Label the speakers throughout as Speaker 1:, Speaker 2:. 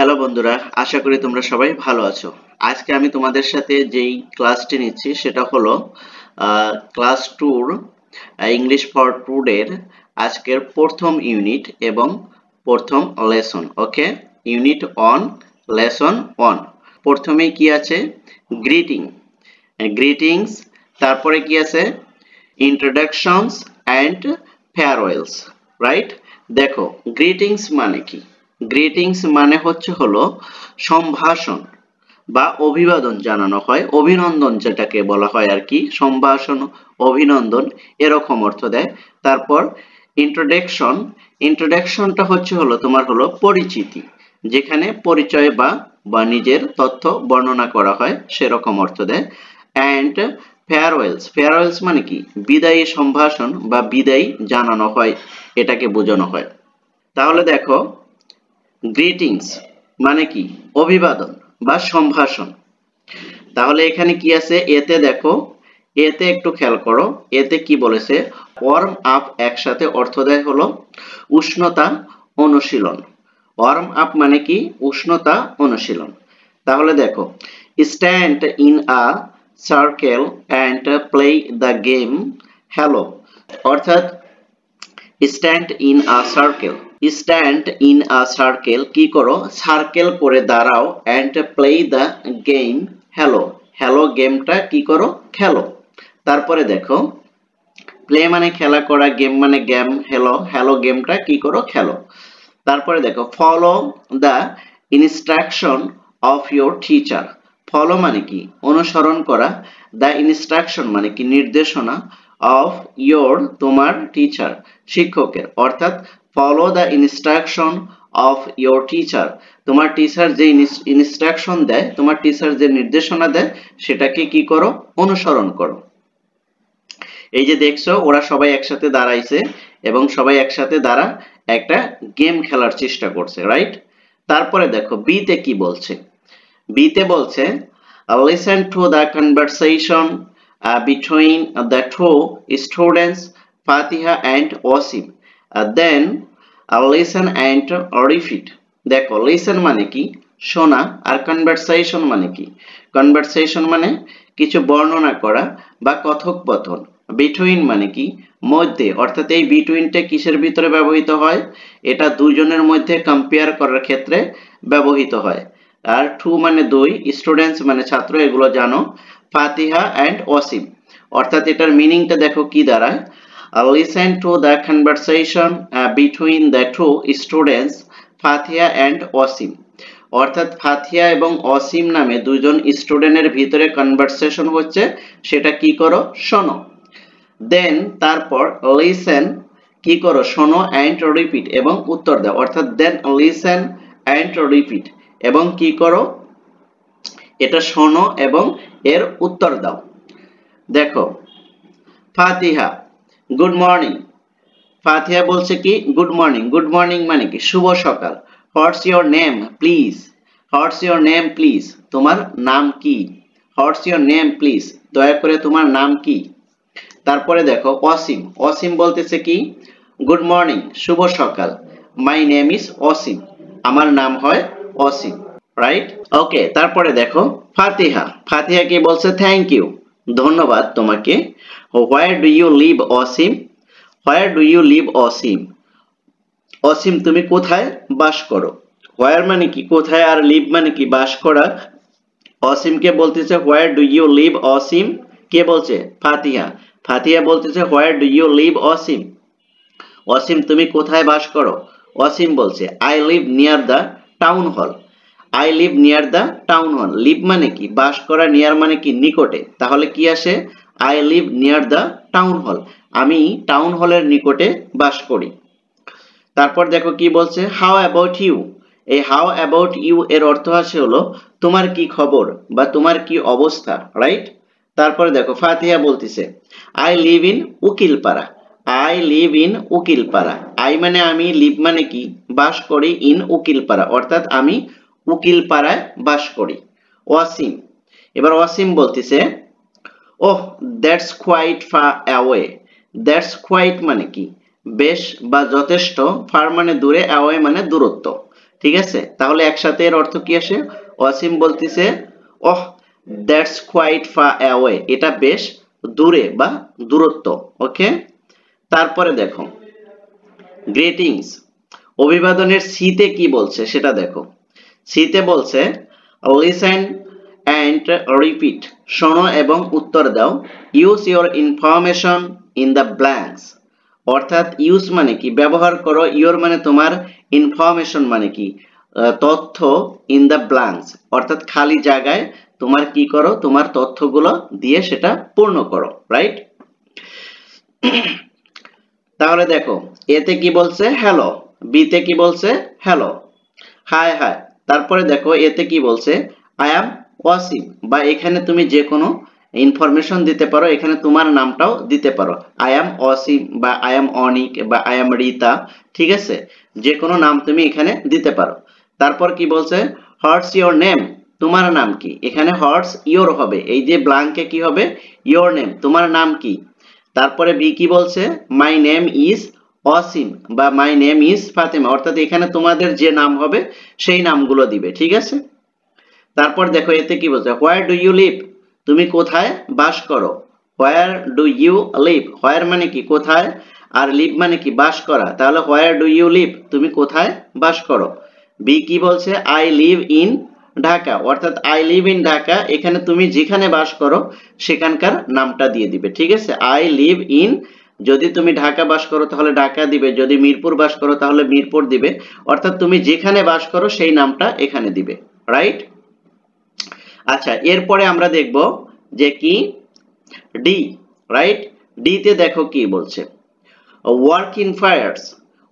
Speaker 1: Hello বন্ধুরা, আশা করি তোমরা সবাই ভালো আছো। আজকে আমি তোমাদের সাথে যেই ক্লাসটি নিচ্ছি সেটা হলো ক্লাস টুর ইংলিশ ফর টুডের আজকের প্রথম ইউনিট এবং প্রথম lesson. Okay, unit on, lesson on. প্রথমেই কি আছে? Greeting, greetings. তারপরে কি আছে? Introductions and farewells, right? দেখো, গ্রিটিংস মানে কি? গ্রিটিংস মানে হলো সম্ভাষণ বা অভিবাদন জানানো হয়, অভিনন্দন যেটাকে বলা হয় আর কি, সম্ভাষণ, অভিনন্দন এরকম অর্থ দেয়। তারপর ইন্ট্রোডাকশন, ইন্ট্রোডাকশনটা হলো তোমার পরিচিতি, যেখানে পরিচয় বা নিজের তথ্য বর্ণনা করা হয় সেরকম অর্থ দেয়। অ্যান্ড ফেয়ারওয়েলস, ফেয়ারওয়েলস মানে কি? বিদায়ী সম্ভাষণ বা বিদায় জানানো হয়, এটাকে বোঝানো হয়। তাহলে দেখো, গ্রিটিংস মানে কি? অভিবাদন বা সম্ভাষণ। তাহলে এখানে কি আছে? এতে দেখো, এতে একটু খেয়াল করো, এতে কি বলেছে? ওয়ার্ম আপ একসাথে অর্থ দেয় হলো উষ্ণতা অনুশীলন। ওয়ার্ম আপ মানে কি? উষ্ণতা অনুশীলন। তাহলে দেখো, stand in a circle and play the game hello, অর্থাৎ stand in a circle, stand in a circle কি করো? সার্কেল করে দাঁড়াও, and play the game hello, hello গেমটা কি করো? খেলো। তারপরে দেখো, প্লে মানে খেলা করা, গেম মানে গেম, হ্যালো, হ্যালো গেমটা কি করো? খেলো। তারপরে দেখো, follow the instruction of your teacher. Follow মানে কি? অনুসরণ করা। দ্য ইনস্ট্রাকশন মানে কি? নির্দেশনা। অফ ইয়োর তোমার টিচার, শিক্ষকের। অর্থাৎ follow the instruction of your teacher, তোমার টিচার যে ইনস্ট্রাকশন দেয়, তোমার টিচার যে নির্দেশনা দেয় সেটাকে কি করো? অনুসরণ করো। এই যে দেখছো, ওরা সবাই একসাথে দাঁড়াইছে এবং সবাই একসাথে দাঁড়া একটা গেম খেলার চেষ্টা করছে, রাইট? তারপরে দেখো বি তে কি বলছে? বি তে বলছে listen to the conversation between the two students Fatiha and Wasim, then listen and repeat. দেখো, লিসেন মানে কি? শোনা। আর কনভারসেশন মানে কি? কনভারসেশন মানে কিছু বর্ণনা করা বা কথোপকথন। বিটুইন মানে কি? মধ্যে। অর্থাৎ এই বিটুইনটা কিসের ভিতরে ব্যবহৃত হয়? এটা দুজনের মধ্যে কম্পেয়ার করার ক্ষেত্রে ব্যবহৃত হয়। আর টু মানে দুই, স্টুডেন্টস মানে ছাত্র, এগুলো জানো। ফাতিহা অ্যান্ড ওয়াসিম, অর্থাৎ এটার মিনিংটা দেখো কি দাঁড়ায়? Listen to the conversation between the two students Fatiha and Wasim, অর্থাৎ ফাতিহা এবং অসীম নামে দুজন স্টুডেন্টের ভিতরে কনভারসেশন হচ্ছে, সেটা কি করো? শোনো। দেন তারপর লিসেন কি করো? শোনো, অ্যান্ড রিপিট এবং উত্তর দাও। অর্থাৎ দেন লিসেন অ্যান্ড রিপিট এবং কি করো? এটা শোনো এবং এর উত্তর দাও। দেখো, ফাতিহা গুড মর্নিং, ফাতিহা বলছে কি? Good morning. গুড মর্নিং মানে কি? শুভ সকাল। What's your name please, what's your name please, তোমার নাম কি? হোয়াটস ইয়োর নেম প্লিজ, দয়া করে তোমার নাম কি? তারপরে দেখো অসীম, অসীম বলতেছে কি? গুড মর্নিং, শুভ সকাল। মাই নেম ইজ অসীম, আমার নাম হয় অসীম, রাইট? ওকে, তারপরে দেখো ফাতিহা, ফাতিহা কি বলছে? থ্যাংক ইউ, ধন্যবাদ তোমাকে। Where do you live Asim, where do you live Asim, Asim তুমি কোথায় বাস করো? হোয়ার মানে কি? কোথায়। আর লিভ মানে কি? বাস করা। অসীমকে বলতেছে where do you live Asim, কে বলছে? ফাতিহা। ফাতিহা বলতেছে where do you live Asim, Asim তুমি কোথায় বাস করো? অসীম বলছে I live near the town hall, I live near the town hall. Live মানে কি? বাস করা। নিয়ার মানে কি? নিকটে। তাহলে কি আসে? I live near the town হল, আমি টাউন হলের নিকটে বাস করি। তারপর দেখো কি বলছে? হাউ অ্যাবাউট ইউ, এই হাউ অ্যাবাউট ইউ এর অর্থ আছে হলো তোমার কি খবর বা তোমার কি অবস্থা, রাইট? তারপরে দেখো ফাতিহা বলতেছে I live in Ukilpara, I live in Ukilpara. I মানে আমি, লিভ মানে কি? বাস করি, ইন উকিলপাড়া, অর্থাৎ আমি উকিলপাড়ায় বাস করি। ওয়াসিম, এবার ওয়াসিম বলতেছে oh that's quite far away, that's quite মানে কি? বেশ বা যথেষ্ট, ফার মানে দূরে, অ্যাওয়ে মানে দূরত্ব। ঠিক আছে, তাহলে একসাথে এর অর্থ কি আসে? ওয়াসিম বলতেছে, oh that's quite far away, এটা বেশ দূরে বা দূরত্ব। ওকে, তারপরে দেখো গ্রিটিংস, অভিবাদনের সিতে কি বলছে সেটা দেখো। সিতে বলছে লিসেন অ্যান্ড রিপিট, শোনো এবং উত্তর দাও। Use your information in the blanks, অর্থাৎ ইউজ মানে কি ব্যবহার করো, ইউর মানে তোমার, ইনফরমেশন মানে কি তথ্য, ইন দ্য ব্ল্যাঙ্কস অর্থাৎ খালি জায়গায় তোমার কি করো, তোমার তথ্যগুলো দিয়ে সেটা পূর্ণ করো, রাইট? তাহলে দেখো এতে কি বলছে? হ্যালো। বিতে কি বলছে? হ্যালো। High high. তারপরে দেখো এতে কি বলছে? আই অ্যাম ওয়াসিম, বা এখানে তুমি যে কোনো ইনফরমেশন দিতে পারো, এখানে তোমার নামটাও দিতে পারো। আই অ্যাম ওয়াসিম বা আই অ্যাম অনিক বা আই অ্যাম রিতা, ঠিক আছে, যে কোনো নাম তুমি এখানে দিতে পারো। তারপর কি বলছে? হোয়াটস ইওর নেম, তোমার নাম কি? এখানে হোয়াটস ইওর হবে, এই যে ব্ল্যাঙ্কে কি হবে? ইওর নেম, তোমার নাম কি? তারপরে বি কি বলছে? মাই নেম ইজ অসীম বা মাই নেম ইজ ফাতেমা, অর্থাৎ এখানে তোমাদের যে নাম হবে সেই নামগুলো দিবে, ঠিক আছে। তারপর দেখো এতে কি বলছে? হোয়ার ডু ইউ লিভ, তুমি কোথায় বাস করো? হোয়ার ডু ইউ লিভ, হোয়ার মানে কি কোথায়, আর লিভ মানে কি বাস করা, তাহলে হোয়ার ডু ইউ লিভ, তুমি কোথায় বাস করো? বি কি বলছে? আই লিভ ইন ঢাকা, অর্থাৎ আই লিভ ইন ঢাকা, এখানে তুমি যেখানে বাস করো সেখানকার নামটা দিয়ে দিবে, ঠিক আছে। আই লিভ ইন, যদি তুমি ঢাকা বাস করো তাহলে ঢাকা দিবে, যদি মিরপুর বাস করো তাহলে মিরপুর দিবে, অর্থাৎ তুমি যেখানে বাস করো সেই নামটা এখানে দিবে, রাইট? আচ্ছা, এরপরে আমরা দেখব যে কি ডি, রাইট? ডি তে দেখো কি বলছে? ওয়ার্ক ইন ফায়ার্স,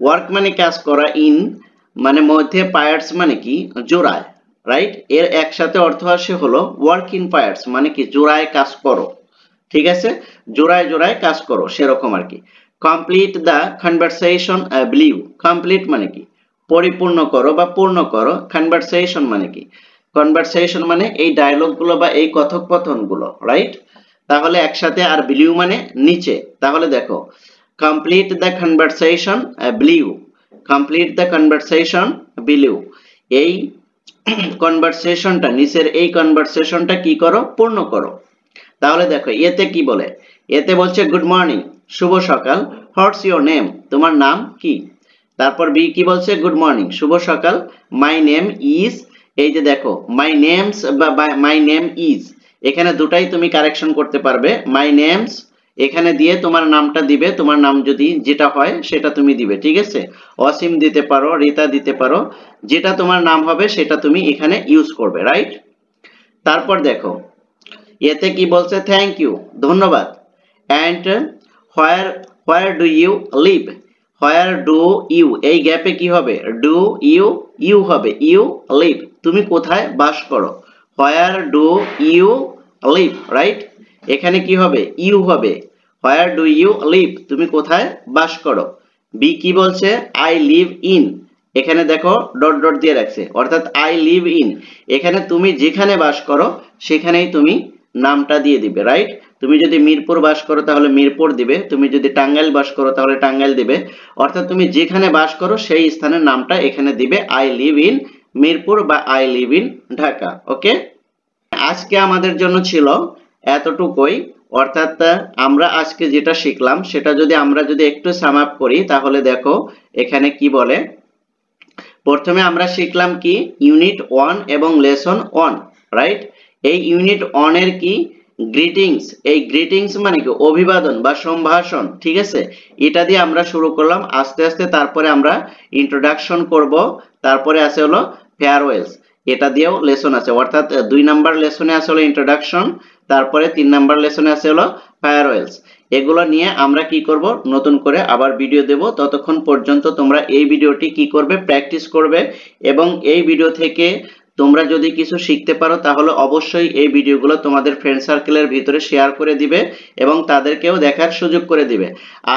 Speaker 1: ওয়ার্ক মানে কাজ করা, ইন মানে মধ্যে, ফায়ার্স মানে কি জোড়ায়, রাইট? এর একসাথে অর্থ আসে হলো ওয়ার্ক ইন ফায়ার্স মানে কি জোড়ায় কাজ করো, ঠিক আছে, জোড়ায় জোড়ায় কাজ করো সেরকম আর কি। Complete the conversation believe, complete মানে কি পরিপূর্ণ করো বা পূর্ণ করো, কনভারসেশন মানে কি, কনভারসেশন মানে এই ডায়লগ গুলো বা এই কথোপকথন গুলো, রাইট? তাহলে একসাথে, আর বিলিউ মানে নিচে, তাহলে দেখো complete the conversation বিলিউ, complete the conversation বিলিউ, এই কনভারসেশনটা নিচের এই কনভারসেশনটা কি করো? পূর্ণ করো। তাহলে দেখো এতে কি বলে? এতে বলছে গুড মর্নিং, শুভ সকাল। হোয়াটস ইওর নেম, তোমার নাম কি? তারপর বি কি বলছে? গুড মর্নিং, শুভ সকাল। মাই নেম ইজ, এই যে দেখো মাই নেমস বা মাই নেম ইজ, এখানে দুটাই তুমি কারেকশন করতে পারবে। মাই নেমস এখানে দিয়ে তোমার নামটা দিবে, তোমার নাম যদি যেটা হয় সেটা তুমি দিবে, ঠিক আছে। অসীম দিতে পারো, রিতা দিতে পারো, যেটা তোমার নাম হবে সেটা তুমি এখানে ইউজ করবে, রাইট? তারপর দেখো এতে কি বলছে? থ্যাংক ইউ, ধন্যবাদ। And where, where do you live, where do you, এই গ্যাপে কি হবে? ডু ইউ, ইউ হবে, ইউ লিভ, তুমি কোথায় বাস করো? Where do you live, right? এখানে কি হবে? ইউ হবে, হোয়ার ডু ইউ লিভ, তুমি কোথায় বাস করো? বি কি বলছে? আই লিভ ইন, এখানে দেখো ডট ডট দিয়ে রাখছে, অর্থাৎ আই লিভ ইন, এখানে তুমি যেখানে বাস করো সেখানেই তুমি নামটা দিয়ে দিবে, রাইট? তুমি যদি মিরপুর বাস করো তাহলে মিরপুর দিবে, তুমি যদি টাঙ্গাইল বাস করো তাহলে টাঙ্গাইল দিবে, অর্থাৎ তুমি যেখানে বাস করো সেই স্থানের নামটা এখানে দিবে। আই লিভ ইন মিরপুর বা আই লিভ ইন ঢাকা। ওকে, আজকে আমাদের জন্য ছিল এতটুকুই, অর্থাৎ আমরা আজকে যেটা শিখলাম সেটা যদি আমরা একটু সাম আপ করি তাহলে দেখো এখানে কি বলে। প্রথমে আমরা শিখলাম কি ইউনিট 1 এবং লেসন 1, রাইট? এই ইউনিট 1 এর কি গ্রিটিংস, এই গ্রিটিংস মানে কি অভিবাদন বা সম্ভাষণ, ঠিক আছে, এটা দিয়ে আমরা শুরু করলাম আস্তে আস্তে, তারপরে আমরা ইন্ট্রোডাকশন করব, তারপরে আছে হলো ফেয়ারওয়েলস, এটা দিয়েও লেসন আছে, অর্থাৎ 2 নাম্বার লেসনে আছে হলো ইন্ট্রোডাকশন, তারপরে 3 নাম্বার লেসনে আছে হলো ফেয়ারওয়েলস। এগুলো নিয়ে আমরা কি করব, নতুন করে আবার ভিডিও দেব, ততক্ষণ পর্যন্ত তোমরা এই ভিডিওটি কি করবে, প্র্যাকটিস করবে, এবং এই ভিডিও থেকে তোমরা যদি কিছু শিখতে পারো তাহলে অবশ্যই এই ভিডিওগুলো তোমাদের ফ্রেন্ড সার্কেলের ভিতরে শেয়ার করে দিবে এবং তাদেরকেও দেখার সুযোগ করে দিবে।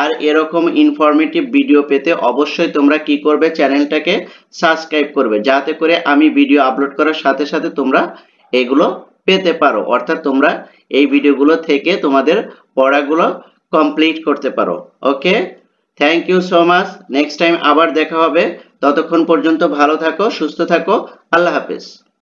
Speaker 1: আর এরকম ইনফরমেটিভ ভিডিও পেতে অবশ্যই তোমরা কি করবে, চ্যানেলটাকে সাবস্ক্রাইব করবে, যাতে করে আমি ভিডিও আপলোড করার সাথে সাথে তোমরা এগুলো পেতে পারো, অর্থাৎ তোমরা এই ভিডিওগুলো থেকে তোমাদের পড়াগুলো কমপ্লিট করতে পারো। Okay, thank you so much, next time আবার দেখা হবে ততক্ষণ পর্যন্ত ভালো থাকো, সুস্থ থাকো। আল্লাহ হাফেজ।